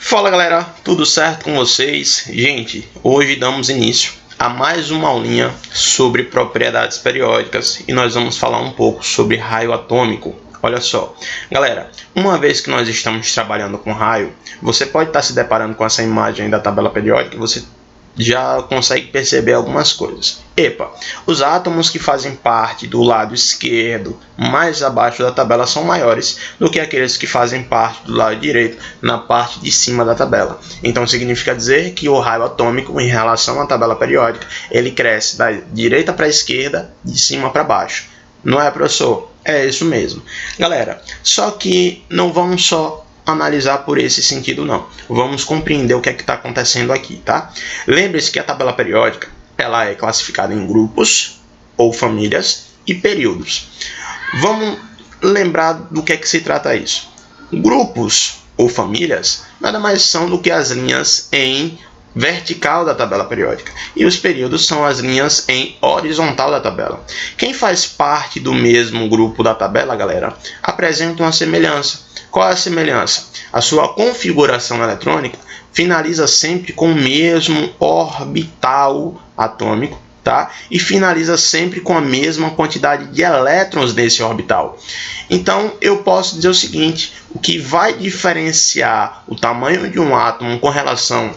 Fala galera, tudo certo com vocês? Gente, hoje damos início a mais uma aulinha sobre propriedades periódicas e nós vamos falar um pouco sobre raio atômico. Olha só, galera, uma vez que nós estamos trabalhando com raio, você pode estar se deparando com essa imagem da tabela periódica e você já consegue perceber algumas coisas. Os átomos que fazem parte do lado esquerdo, mais abaixo da tabela, são maiores do que aqueles que fazem parte do lado direito, na parte de cima da tabela. Então significa dizer que o raio atômico, em relação à tabela periódica, ele cresce da direita para a esquerda, de cima para baixo. Não é, professor? É isso mesmo. Galera, só que não vamos só analisar por esse sentido, não. Vamos compreender o que é que está acontecendo aqui, tá? Lembre-se que a tabela periódica ela é classificada em grupos ou famílias e períodos. Vamos lembrar do que é que se trata isso. Grupos ou famílias nada mais são do que as linhas em vertical da tabela periódica e os períodos são as linhas em horizontal da tabela. Quem faz parte do mesmo grupo da tabela, galera, apresenta uma semelhança. Qual é a semelhança? A sua configuração eletrônica finaliza sempre com o mesmo orbital atômico, tá? E finaliza sempre com a mesma quantidade de elétrons nesse orbital. Então, eu posso dizer o seguinte: o que vai diferenciar o tamanho de um átomo com relação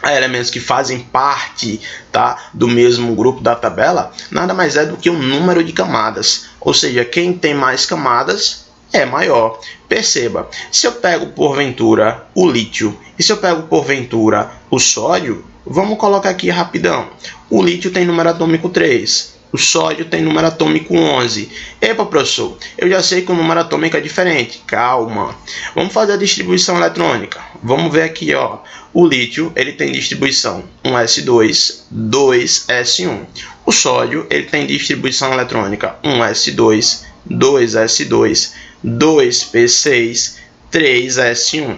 a elementos que fazem parte, tá, do mesmo grupo da tabela, nada mais é do que o número de camadas. Ou seja, quem tem mais camadas é maior. Perceba, se eu pego porventura o lítio e se eu pego porventura o sódio, vamos colocar aqui rapidão. O lítio tem número atômico 3. O sódio tem número atômico 11. Professor, eu já sei que o número atômico é diferente. Calma. Vamos fazer a distribuição eletrônica. Vamos ver aqui, ó. O lítio, ele tem distribuição 1s2, 2s1. O sódio, ele tem distribuição eletrônica 1s2, 2s2, 2p6, 3s1.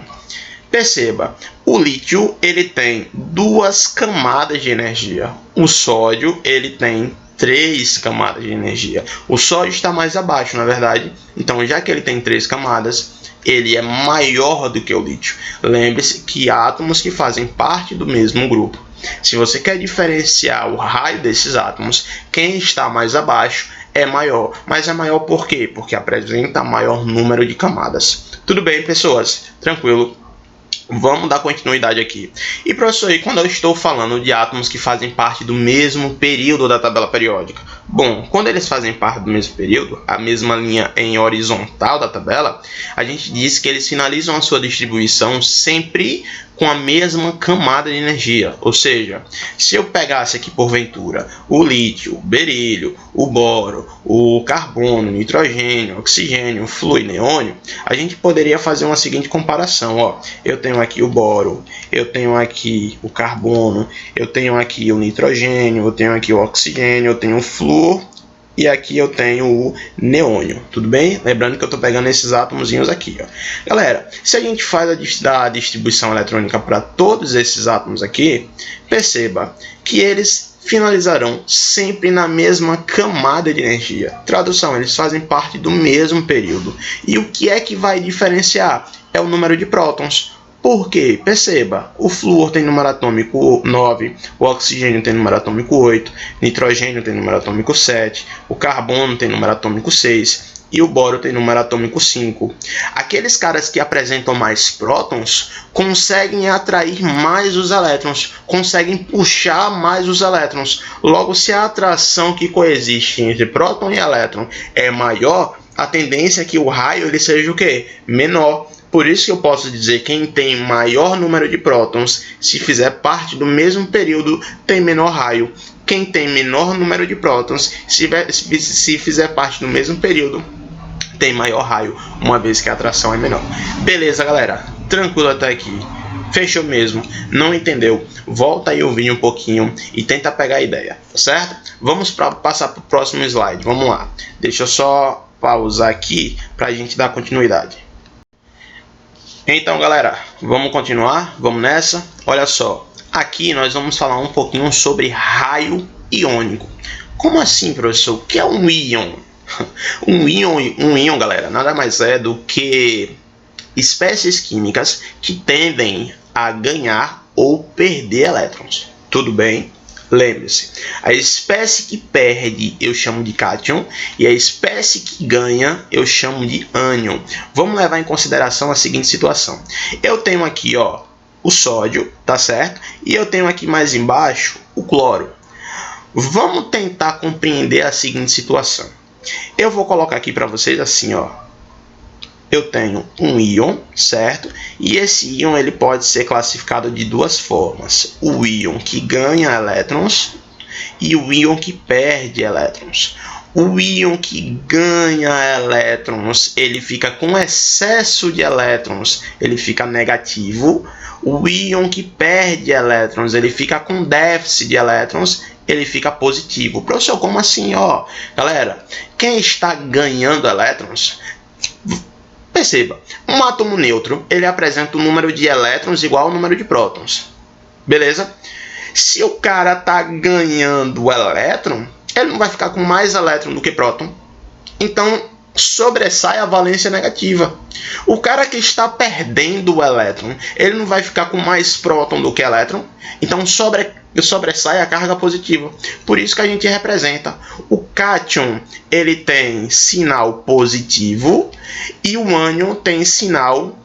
Perceba, o lítio ele tem duas camadas de energia. O sódio ele tem 3 camadas de energia. O sódio está mais abaixo, na verdade. Então, já que ele tem 3 camadas, ele é maior do que o lítio. Lembre-se que há átomos que fazem parte do mesmo grupo. Se você quer diferenciar o raio desses átomos, quem está mais abaixo é maior. Mas é maior por quê? Porque apresenta maior número de camadas. Tudo bem, pessoas? Tranquilo? Vamos dar continuidade aqui. E professor, e quando eu estou falando de átomos que fazem parte do mesmo período da tabela periódica? Bom, quando eles fazem parte do mesmo período, a mesma linha em horizontal da tabela, a gente diz que eles finalizam a sua distribuição sempre com a mesma camada de energia. Ou seja, se eu pegasse aqui porventura o lítio, o berílio, o boro, o carbono, o nitrogênio, o oxigênio, o flúor e neônio, a gente poderia fazer uma seguinte comparação. Ó, eu tenho aqui o boro, eu tenho aqui o carbono, eu tenho aqui o nitrogênio, eu tenho aqui o oxigênio, eu tenho o flúor e aqui eu tenho o neônio, tudo bem? Lembrando que eu estou pegando esses átomozinhos aqui, ó. Galera, se a gente faz a distribuição eletrônica para todos esses átomos aqui, perceba que eles finalizarão sempre na mesma camada de energia. Tradução, eles fazem parte do mesmo período. E o que é que vai diferenciar? É o número de prótons. Por quê? Perceba, o flúor tem número atômico 9, o oxigênio tem número atômico 8, nitrogênio tem número atômico 7, o carbono tem número atômico 6 e o boro tem número atômico 5. Aqueles caras que apresentam mais prótons conseguem atrair mais os elétrons, conseguem puxar mais os elétrons. Logo, se a atração que coexiste entre próton e elétron é maior, a tendência é que o raio ele seja o quê? Menor. Por isso que eu posso dizer que quem tem maior número de prótons, se fizer parte do mesmo período, tem menor raio. Quem tem menor número de prótons, se fizer parte do mesmo período, tem maior raio, uma vez que a atração é menor. Beleza, galera? Tranquilo até aqui. Fechou mesmo? Não entendeu? Volta aí o vídeo um pouquinho e tenta pegar a ideia, certo? Vamos passar para o próximo slide. Vamos lá. Deixa eu só pausar aqui para a gente dar continuidade. Então, galera, vamos continuar? Vamos nessa? Olha só, aqui nós vamos falar um pouquinho sobre raio iônico. Como assim, professor? O que é um íon? Um íon, galera, nada mais é do que espécies químicas que tendem a ganhar ou perder elétrons. Tudo bem? Lembre-se, a espécie que perde eu chamo de cátion e a espécie que ganha eu chamo de ânion. Vamos levar em consideração a seguinte situação. Eu tenho aqui o sódio, tá certo? E eu tenho aqui mais embaixo o cloro. Vamos tentar compreender a seguinte situação. Eu vou colocar aqui para vocês assim, eu tenho um íon, certo? E esse íon ele pode ser classificado de duas formas. O íon que ganha elétrons e o íon que perde elétrons. O íon que ganha elétrons, ele fica com excesso de elétrons, ele fica negativo. O íon que perde elétrons, ele fica com déficit de elétrons, ele fica positivo. Professor, como assim? Galera, quem está ganhando elétrons... Perceba, um átomo neutro, ele apresenta um número de elétrons igual ao número de prótons. Beleza? Se o cara está ganhando elétron, ele não vai ficar com mais elétron do que próton. Então, sobressai a valência negativa. O cara que está perdendo o elétron, ele não vai ficar com mais próton do que elétron. Então, sobressai a carga positiva. Por isso que a gente representa. O cátion, ele tem sinal positivo e o ânion tem sinal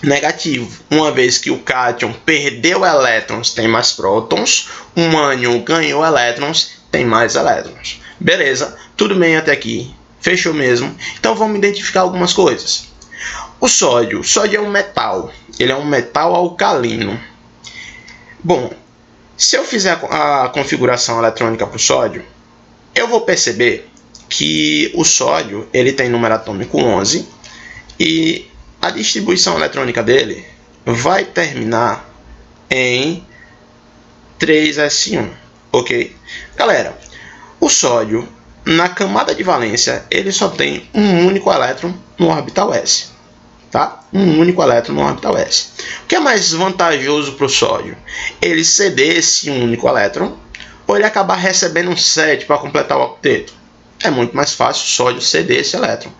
negativo. Uma vez que o cátion perdeu elétrons, tem mais prótons. O ânion ganhou elétrons, tem mais elétrons. Beleza, tudo bem até aqui. Fechou mesmo? Então vamos identificar algumas coisas. O sódio é um metal. Ele é um metal alcalino. Bom, se eu fizer a configuração eletrônica para o sódio, eu vou perceber que o sódio ele tem número atômico 11 e a distribuição eletrônica dele vai terminar em 3s1, ok? Galera, o sódio, na camada de valência, ele só tem um único elétron no orbital s. Tá? Um único elétron no orbital s. O que é mais vantajoso para o sódio? Ele ceder esse único elétron ou ele acabar recebendo um 7 para completar o octeto? É muito mais fácil o sódio ceder esse elétron.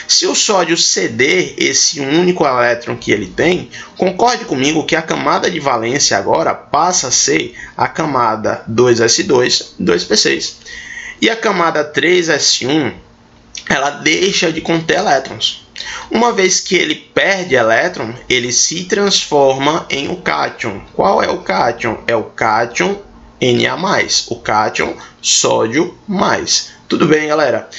Se o sódio ceder esse único elétron que ele tem, concorde comigo que a camada de valência agora passa a ser a camada 2s2, 2p6. E a camada 3s1, ela deixa de conter elétrons. Uma vez que ele perde elétron, ele se transforma em um cátion. Qual é o cátion? É o cátion Na+, o cátion sódio mais. Tudo bem, galera?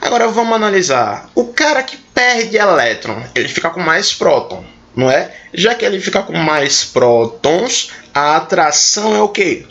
Agora vamos analisar. O cara que perde elétron, ele fica com mais próton, não é? Já que ele fica com mais prótons, a atração é o quê?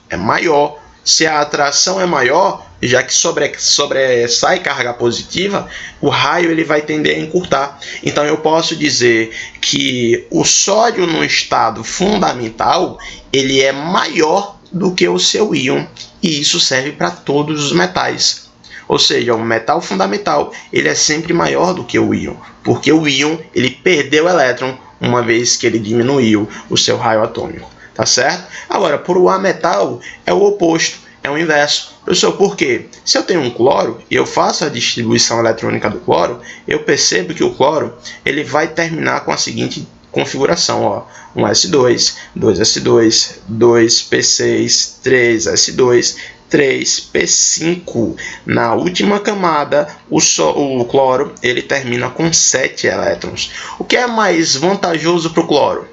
É maior. Se a atração é maior, já que sobressai carga positiva, o raio ele vai tender a encurtar. Então eu posso dizer que o sódio no estado fundamental ele é maior do que o seu íon, e isso serve para todos os metais. Ou seja, o metal fundamental ele é sempre maior do que o íon, porque o íon ele perdeu elétron uma vez que ele diminuiu o seu raio atômico. Tá certo? Agora, por o ametal é o oposto, é o inverso. Professor, por quê? Se eu tenho um cloro e eu faço a distribuição eletrônica do cloro, eu percebo que o cloro ele vai terminar com a seguinte configuração, 1s2, 2s2, 2p6, 3s2, 3p5. Na última camada, o cloro ele termina com 7 elétrons. O que é mais vantajoso para o cloro?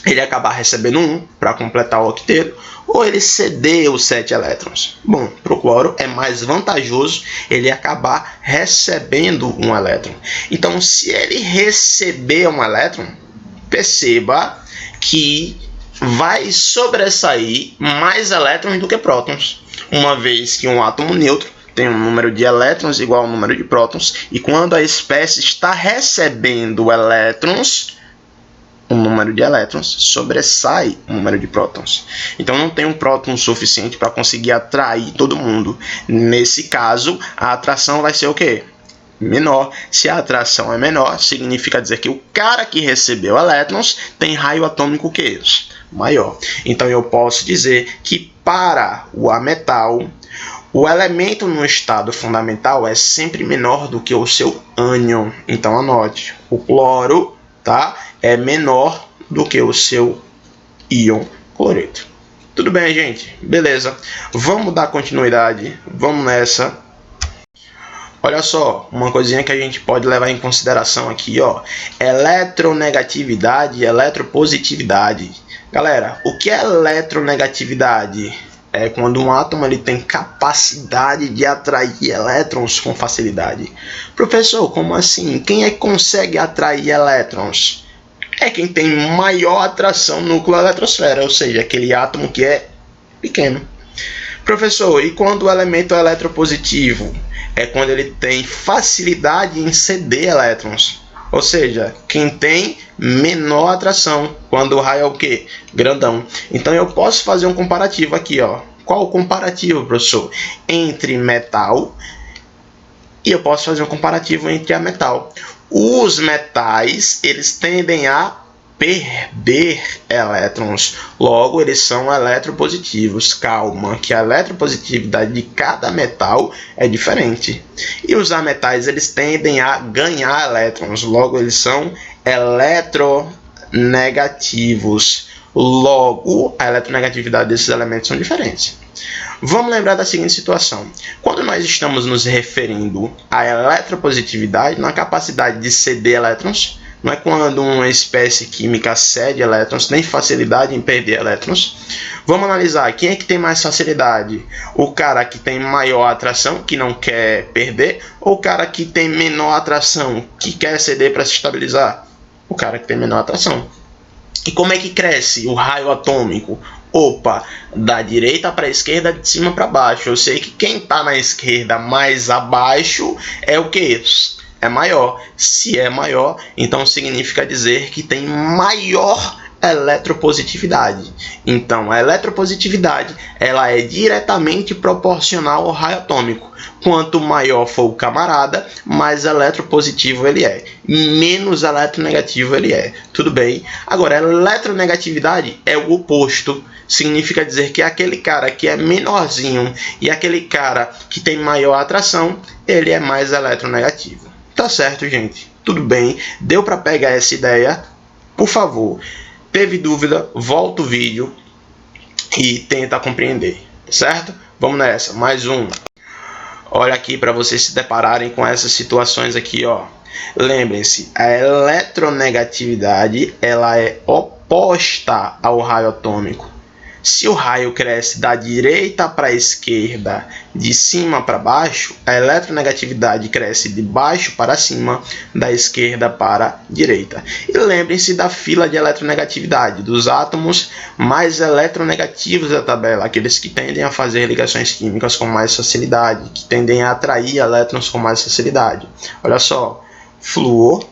Ele acabar recebendo 1 para completar o octeto, ou ele ceder os 7 elétrons? Bom, para o cloro é mais vantajoso ele acabar recebendo um elétron. Então, se ele receber um elétron, perceba que vai sobressair mais elétrons do que prótons, uma vez que um átomo neutro tem um número de elétrons igual ao número de prótons, e quando a espécie está recebendo elétrons, o número de elétrons sobressai o número de prótons. Então não tem um próton suficiente para conseguir atrair todo mundo. Nesse caso, a atração vai ser o quê? Menor. Se a atração é menor, significa dizer que o cara que recebeu elétrons tem raio atômico que maior. Então eu posso dizer que para o ametal, o elemento no estado fundamental é sempre menor do que o seu ânion. Então anote, o cloro tá? É menor do que o seu íon cloreto. Tudo bem, gente? Beleza. Vamos dar continuidade. Vamos nessa. Olha só, uma coisinha que a gente pode levar em consideração aqui, ó. Eletronegatividade e eletropositividade. Galera, o que é eletronegatividade? É quando um átomo ele tem capacidade de atrair elétrons com facilidade. Professor, como assim? Quem é que consegue atrair elétrons? É quem tem maior atração núcleo-eletrosfera, ou seja, aquele átomo que é pequeno. Professor, e quando o elemento é eletropositivo? É quando ele tem facilidade em ceder elétrons. Ou seja, quem tem menor atração. Quando o raio é o quê? Grandão. Então eu posso fazer um comparativo aqui, ó. Qual o comparativo, professor? Entre metal e eu posso fazer um comparativo entre a metal. Os metais, eles tendem a perder elétrons, logo eles são eletropositivos. Calma, que a eletropositividade de cada metal é diferente. E os ametais, eles tendem a ganhar elétrons, logo eles são eletronegativos. Logo, a eletronegatividade desses elementos são diferentes. Vamos lembrar da seguinte situação. Quando nós estamos nos referindo à eletropositividade, na capacidade de ceder elétrons, não é quando uma espécie química cede elétrons, tem facilidade em perder elétrons. Vamos analisar quem é que tem mais facilidade. O cara que tem maior atração, que não quer perder, ou o cara que tem menor atração, que quer ceder para se estabilizar? O cara que tem menor atração. E como é que cresce o raio atômico? Opa, da direita para a esquerda, de cima para baixo. Eu sei que quem está na esquerda mais abaixo é o que? É maior. Se é maior, então significa dizer que tem maior eletropositividade. Então, a eletropositividade ela é diretamente proporcional ao raio atômico. Quanto maior for o camarada, mais eletropositivo ele é. Menos eletronegativo ele é. Tudo bem? Agora, a eletronegatividade é o oposto. Significa dizer que aquele cara que é menorzinho e aquele cara que tem maior atração, ele é mais eletronegativo. Tá certo, gente? Tudo bem? Deu para pegar essa ideia? Por favor, teve dúvida? Volta o vídeo e tenta compreender, certo? Vamos nessa, mais um. Olha aqui para vocês se depararem com essas situações aqui, ó. Lembrem-se, a eletronegatividade ela é oposta ao raio atômico. Se o raio cresce da direita para a esquerda, de cima para baixo, a eletronegatividade cresce de baixo para cima, da esquerda para a direita. E lembrem-se da fila de eletronegatividade, dos átomos mais eletronegativos da tabela, aqueles que tendem a fazer ligações químicas com mais facilidade, que tendem a atrair elétrons com mais facilidade. Olha só, flúor,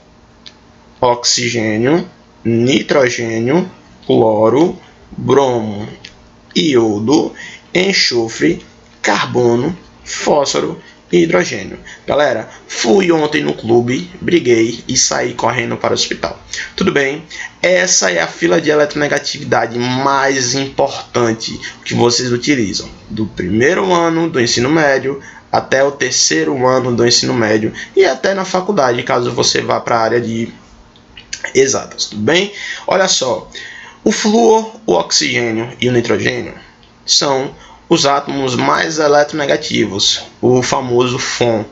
oxigênio, nitrogênio, cloro, bromo, iodo, enxofre, carbono, fósforo e hidrogênio. Galera, fui ontem no clube, briguei e saí correndo para o hospital. Tudo bem? Essa é a fila de eletronegatividade mais importante que vocês utilizam. Do primeiro ano do ensino médio até o terceiro ano do ensino médio e até na faculdade, caso você vá para a área de exatas. Tudo bem? Olha só. O flúor, o oxigênio e o nitrogênio são os átomos mais eletronegativos, o famoso FON.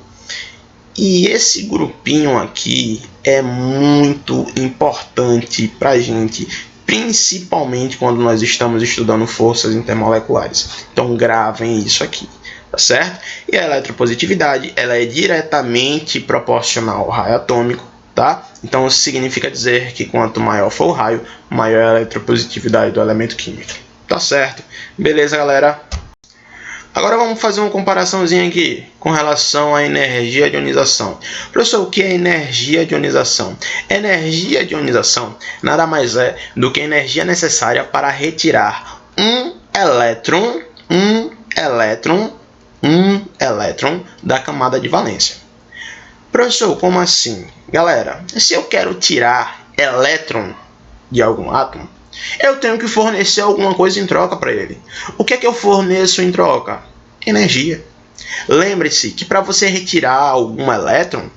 E esse grupinho aqui é muito importante para a gente, principalmente quando nós estamos estudando forças intermoleculares. Então gravem isso aqui, tá certo? E a eletropositividade ela é diretamente proporcional ao raio atômico. Tá? Então isso significa dizer que quanto maior for o raio, maior a eletropositividade do elemento químico. Tá certo? Beleza, galera? Agora vamos fazer uma comparaçãozinha aqui com relação à energia de ionização. Professor, o que é energia de ionização? Energia de ionização nada mais é do que a energia necessária para retirar um elétron da camada de valência. Professor, como assim? Galera, se eu quero tirar elétron de algum átomo, eu tenho que fornecer alguma coisa em troca para ele. O que é que eu forneço em troca? Energia. Lembre-se que para você retirar algum elétron,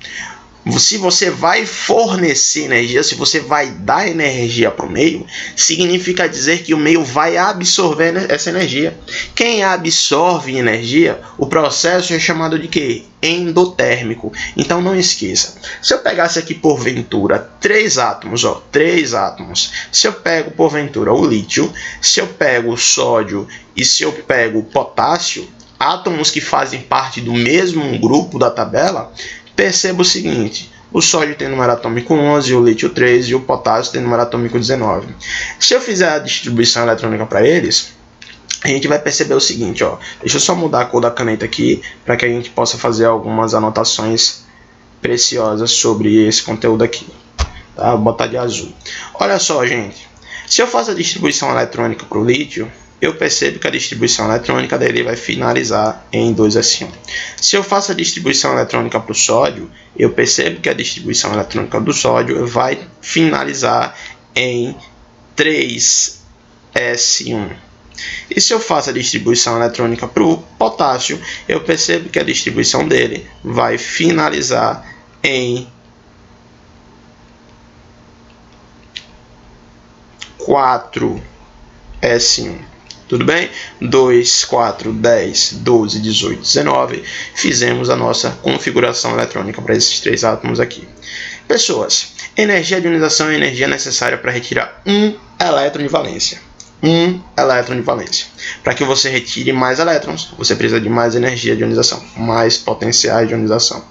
Se você vai fornecer energia, se você vai dar energia para o meio, significa dizer que o meio vai absorver essa energia. Quem absorve energia, o processo é chamado de quê? Endotérmico. Então não esqueça. Se eu pegasse aqui porventura 3 átomos, ó, 3 átomos. Se eu pego porventura o lítio, se eu pego o sódio e se eu pego o potássio, átomos que fazem parte do mesmo grupo da tabela, perceba o seguinte: o sódio tem número atômico 11, o lítio 3 e o potássio tem número atômico 19. Se eu fizer a distribuição eletrônica para eles, a gente vai perceber o seguinte, ó. Deixa eu só mudar a cor da caneta aqui para que a gente possa fazer algumas anotações preciosas sobre esse conteúdo aqui. Tá? Vou botar de azul. Olha só, gente. Se eu faço a distribuição eletrônica para o lítio, eu percebo que a distribuição eletrônica dele vai finalizar em 2s1. Se eu faço a distribuição eletrônica para o sódio, eu percebo que a distribuição eletrônica do sódio vai finalizar em 3s1. E se eu faço a distribuição eletrônica para o potássio, eu percebo que a distribuição dele vai finalizar em 4s1. Tudo bem? 2, 4, 10, 12, 18, 19. Fizemos a nossa configuração eletrônica para esses 3 átomos aqui. Pessoas, energia de ionização é energia necessária para retirar um elétron de valência. Um elétron de valência. Para que você retire mais elétrons, você precisa de mais energia de ionização, mais potenciais de ionização.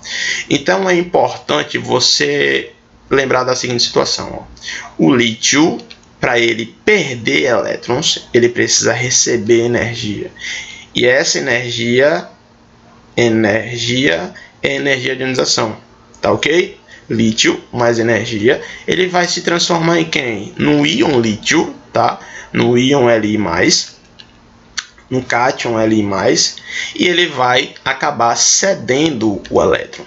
Então é importante você lembrar da seguinte situação. Ó. O lítio, para ele perder elétrons, ele precisa receber energia. E essa energia é energia de ionização. Tá ok? Lítio mais energia, ele vai se transformar em quem? No íon lítio, tá? No íon Li+, no cátion Li+, e ele vai acabar cedendo o elétron.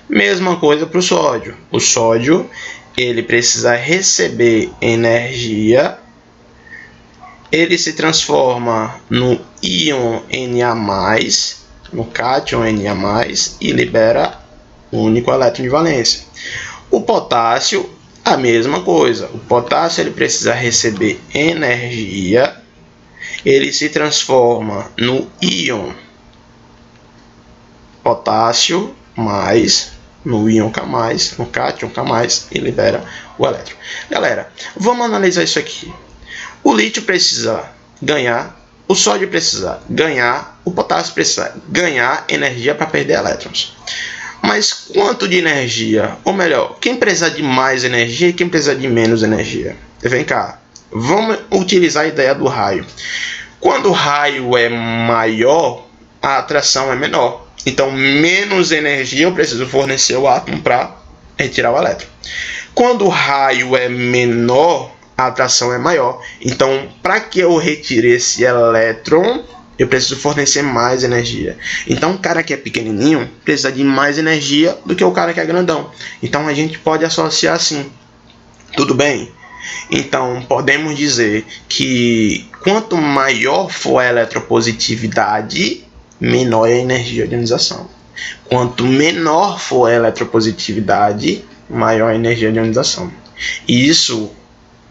Mesma coisa para o sódio. O sódio, ele precisa receber energia, ele se transforma no íon Na+, no cátion Na+, e libera um único elétron de valência. O potássio, a mesma coisa. O potássio, ele precisa receber energia, ele se transforma no íon potássio mais, no íon K+, no cátion K+, e libera o elétron. Galera, vamos analisar isso aqui. O lítio precisa ganhar, o sódio precisa ganhar, o potássio precisa ganhar energia para perder elétrons. Mas quanto de energia? Ou melhor, quem precisa de mais energia e quem precisa de menos energia? Vem cá, vamos utilizar a ideia do raio. Quando o raio é maior, a atração é menor. Então, menos energia eu preciso fornecer ao átomo para retirar o elétron. Quando o raio é menor, a atração é maior. Então, para que eu retire esse elétron, eu preciso fornecer mais energia. Então, o cara que é pequenininho precisa de mais energia do que o cara que é grandão. Então, a gente pode associar assim. Tudo bem? Então, podemos dizer que quanto maior for a eletropositividade, menor é a energia de ionização. Quanto menor for a eletropositividade, maior a energia de ionização. E isso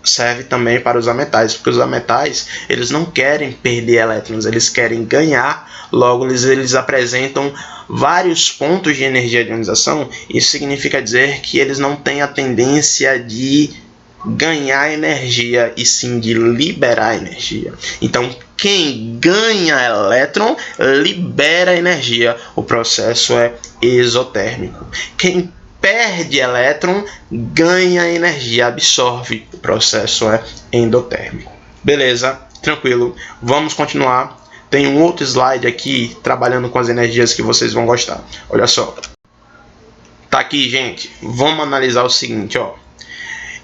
serve também para os ametais, porque os ametais, eles não querem perder elétrons, eles querem ganhar. Logo, eles apresentam vários pontos de energia de ionização. Isso significa dizer que eles não têm a tendência de ganhar energia, e sim de liberar energia. Então, quem ganha elétron, libera energia. O processo é exotérmico. Quem perde elétron, ganha energia, absorve. O processo é endotérmico. Beleza? Tranquilo. Vamos continuar. Tem um outro slide aqui, trabalhando com as energias que vocês vão gostar. Olha só. Tá aqui, gente. Vamos analisar o seguinte, ó.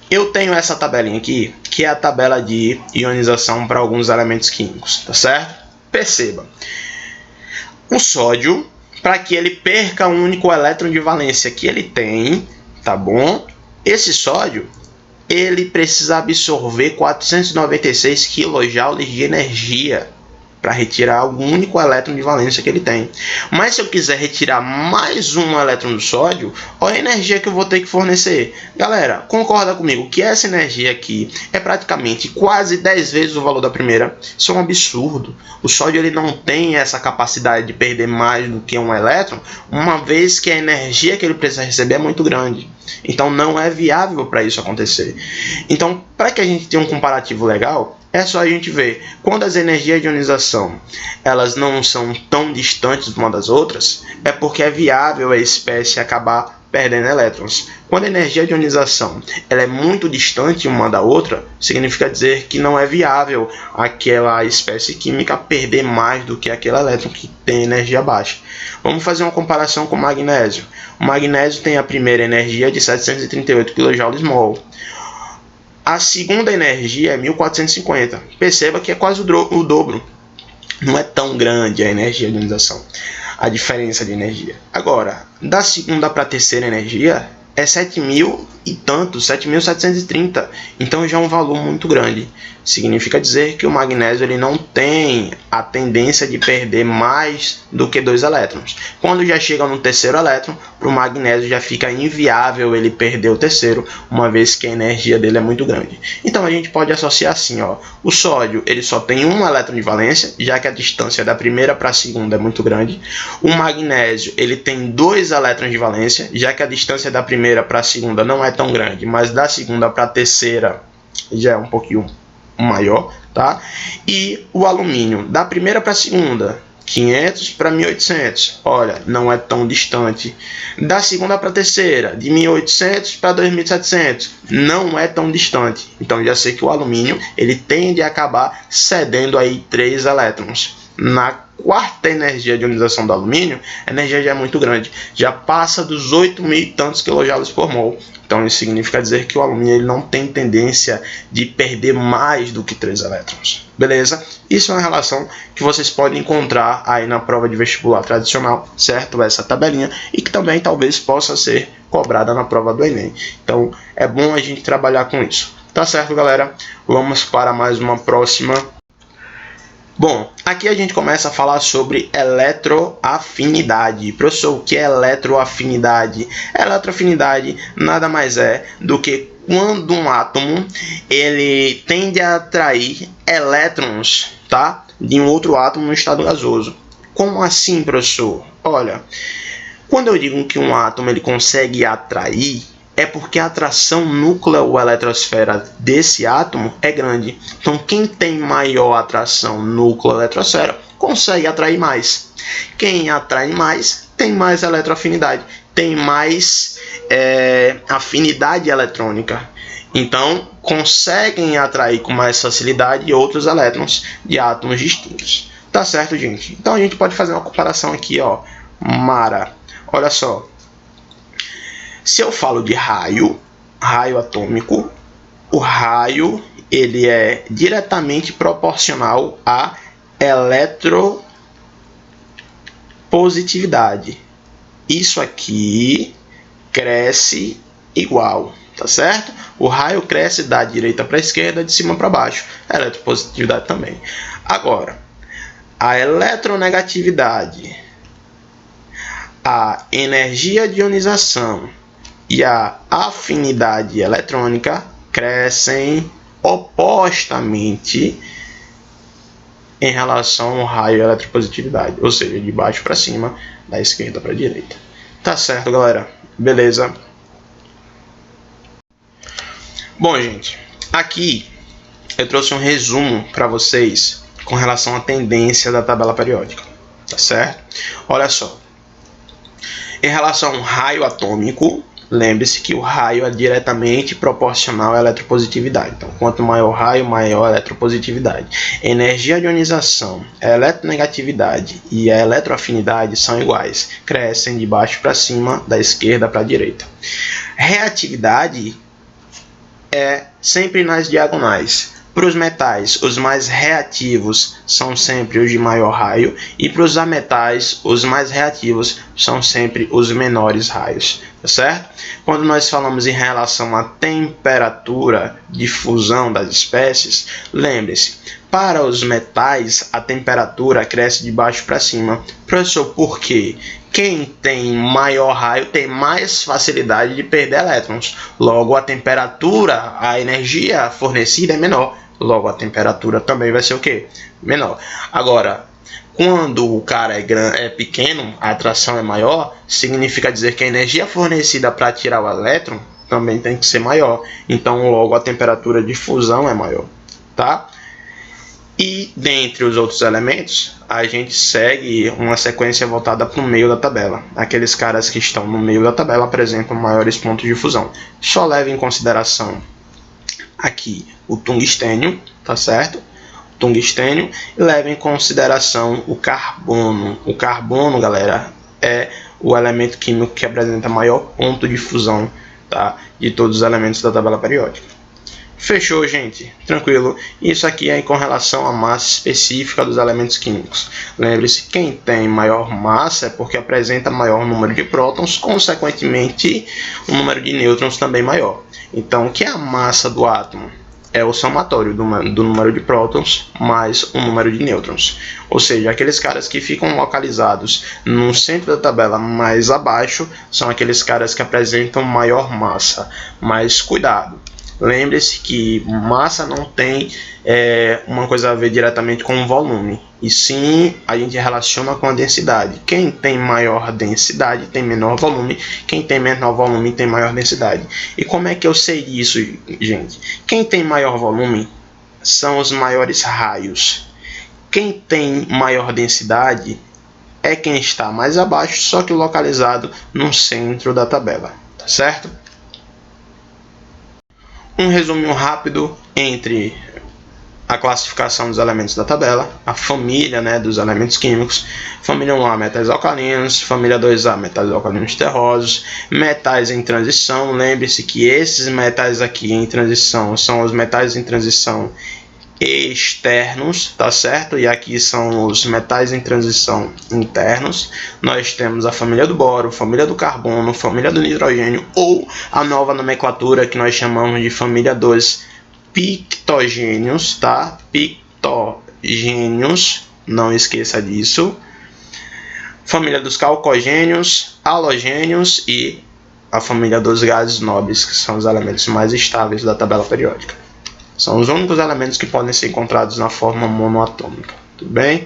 Eu tenho essa tabelinha aqui, que é a tabela de ionização para alguns elementos químicos, tá certo? Perceba. O sódio, para que ele perca o único elétron de valência que ele tem, tá bom? Esse sódio, ele precisa absorver 496 kJ de energia para retirar o único elétron de valência que ele tem. Mas se eu quiser retirar mais um elétron do sódio, olha a energia que eu vou ter que fornecer. Galera, concorda comigo que essa energia aqui é praticamente quase 10 vezes o valor da primeira? Isso é um absurdo. O sódio ele não tem essa capacidade de perder mais do que um elétron, uma vez que a energia que ele precisa receber é muito grande. Então não é viável para isso acontecer. Então, para que a gente tenha um comparativo legal, é só a gente ver quando as energias de ionização elas não são tão distantes uma das outras, é porque é viável a espécie acabar perdendo elétrons. Quando a energia de ionização ela é muito distante uma da outra, significa dizer que não é viável aquela espécie química perder mais do que aquele elétron que tem energia baixa. Vamos fazer uma comparação com o magnésio. O magnésio tem a primeira energia de 738 kJ/mol. A segunda energia é 1450. Perceba que é quase o dobro. Não é tão grande a energia de ionização, a diferença de energia. Agora, da segunda para a terceira energia é 7.000 e tanto, 7.730. Então já é um valor muito grande. Significa dizer que o magnésio ele não tem a tendência de perder mais do que 2 elétrons. Quando já chega no terceiro elétron, para o magnésio já fica inviável ele perder o terceiro, uma vez que a energia dele é muito grande. Então a gente pode associar assim, ó, o sódio ele só tem um elétron de valência, já que a distância da primeira para a segunda é muito grande. O magnésio ele tem 2 elétrons de valência, já que a distância da primeira para a segunda não é tão grande, mas da segunda para a terceira já é um pouquinho maior, tá? E o alumínio, da primeira para a segunda, 500 para 1800, olha, não é tão distante. Da segunda para a terceira, de 1800 para 2700, não é tão distante. Então já sei que o alumínio ele tende a acabar cedendo aí 3 elétrons. Na quarta energia de ionização do alumínio, a energia já é muito grande, já passa dos 8.000 e tantos kJ/mol. Então isso significa dizer que o alumínio ele não tem tendência de perder mais do que 3 elétrons. Beleza? Isso é uma relação que vocês podem encontrar aí na prova de vestibular tradicional, certo? Essa tabelinha, e que também talvez possa ser cobrada na prova do Enem. Então é bom a gente trabalhar com isso. Tá certo, galera? Vamos para mais uma próxima. Bom, aqui a gente começa a falar sobre eletroafinidade. Professor, o que é eletroafinidade? Eletroafinidade nada mais é do que quando um átomo ele tende a atrair elétrons, tá, de um outro átomo no estado gasoso. Como assim, professor? Olha, quando eu digo que um átomo ele consegue atrair, é porque a atração núcleo-eletrosfera desse átomo é grande. Então, quem tem maior atração núcleo-eletrosfera consegue atrair mais. Quem atrai mais tem mais eletroafinidade, tem mais afinidade eletrônica. Então, conseguem atrair com mais facilidade outros elétrons de átomos distintos. Tá certo, gente? Então, a gente pode fazer uma comparação aqui, ó. Mara, olha só. Se eu falo de raio atômico, o raio ele é diretamente proporcional à eletropositividade. Isso aqui cresce igual, tá certo? O raio cresce da direita para a esquerda, de cima para baixo. A eletropositividade também. Agora, a eletronegatividade, a energia de ionização e a afinidade eletrônica crescem opostamente em relação ao raio e eletropositividade, ou seja, de baixo para cima, da esquerda para a direita. Tá certo, galera? Beleza? Bom, gente, aqui eu trouxe um resumo para vocês com relação à tendência da tabela periódica, tá certo? Olha só, em relação ao raio atômico, lembre-se que o raio é diretamente proporcional à eletropositividade. Então, quanto maior o raio, maior a eletropositividade. Energia de ionização, a eletronegatividade e a eletroafinidade são iguais. Crescem de baixo para cima, da esquerda para a direita. Reatividade é sempre nas diagonais. Para os metais, os mais reativos são sempre os de maior raio, e para os ametais, os mais reativos são sempre os menores raios, tá certo? Quando nós falamos em relação à temperatura de fusão das espécies, lembre-se, para os metais a temperatura cresce de baixo para cima. Professor, por quê? Quem tem maior raio tem mais facilidade de perder elétrons. Logo, a temperatura, a energia fornecida é menor. Logo, a temperatura também vai ser o quê? Menor. Agora, quando o cara é pequeno, a atração é maior, significa dizer que a energia fornecida para tirar o elétron também tem que ser maior. Então, logo, a temperatura de fusão é maior, tá? E dentre os outros elementos, a gente segue uma sequência voltada para o meio da tabela. Aqueles caras que estão no meio da tabela apresentam maiores pontos de fusão. Só leve em consideração aqui o tungstênio, tá certo? Tungstênio, e leve em consideração o carbono. O carbono, galera, é o elemento químico que apresenta maior ponto de fusão, tá, de todos os elementos da tabela periódica. Fechou, gente? Tranquilo? Isso aqui é com relação à massa específica dos elementos químicos. Lembre-se, quem tem maior massa é porque apresenta maior número de prótons, consequentemente, o número de nêutrons também maior. Então, o que é a massa do átomo? É o somatório do número de prótons mais o número de nêutrons. Ou seja, aqueles caras que ficam localizados no centro da tabela mais abaixo são aqueles caras que apresentam maior massa. Mas cuidado! Lembre-se que massa não tem uma coisa a ver diretamente com o volume, e sim a gente relaciona com a densidade. Quem tem maior densidade tem menor volume, quem tem menor volume tem maior densidade. E como é que eu sei disso, gente? Quem tem maior volume são os maiores raios. Quem tem maior densidade é quem está mais abaixo, só que localizado no centro da tabela, tá certo? Um resumo rápido entre a classificação dos elementos da tabela, a família, né, dos elementos químicos, família 1A, metais alcalinos, família 2A, metais alcalinos terrosos, metais em transição. Lembre-se que esses metais aqui em transição são os metais em transição externos, tá certo? E aqui são os metais em transição internos. Nós temos a família do boro, família do carbono, família do nitrogênio, ou a nova nomenclatura que nós chamamos de família dos pictogênios, tá? Pictogênios, não esqueça disso. Família dos calcogênios, halogênios e a família dos gases nobres, que são os elementos mais estáveis da tabela periódica. São os únicos elementos que podem ser encontrados na forma monoatômica. Tudo bem?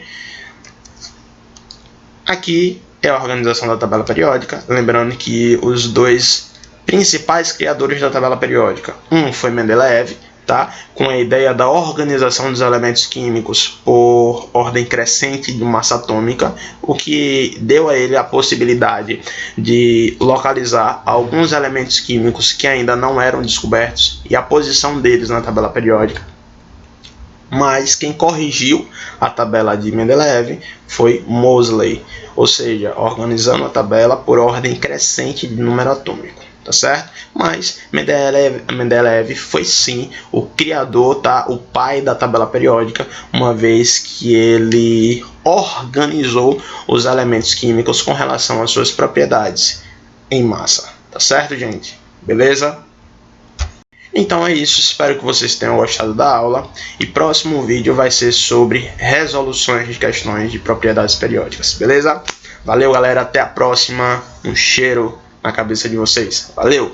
Aqui é a organização da tabela periódica. Lembrando que os dois principais criadores da tabela periódica, um foi Mendeleev, tá? Com a ideia da organização dos elementos químicos por ordem crescente de massa atômica, o que deu a ele a possibilidade de localizar alguns elementos químicos que ainda não eram descobertos e a posição deles na tabela periódica. Mas quem corrigiu a tabela de Mendeleev foi Moseley, ou seja, organizando a tabela por ordem crescente de número atômico, tá certo? Mas Mendeleev foi sim o criador, tá? O pai da tabela periódica, uma vez que ele organizou os elementos químicos com relação às suas propriedades em massa, tá certo, gente? Beleza? Então é isso, espero que vocês tenham gostado da aula, e próximo vídeo vai ser sobre resoluções de questões de propriedades periódicas, beleza? Valeu, galera, até a próxima, um cheiro na cabeça de vocês, valeu!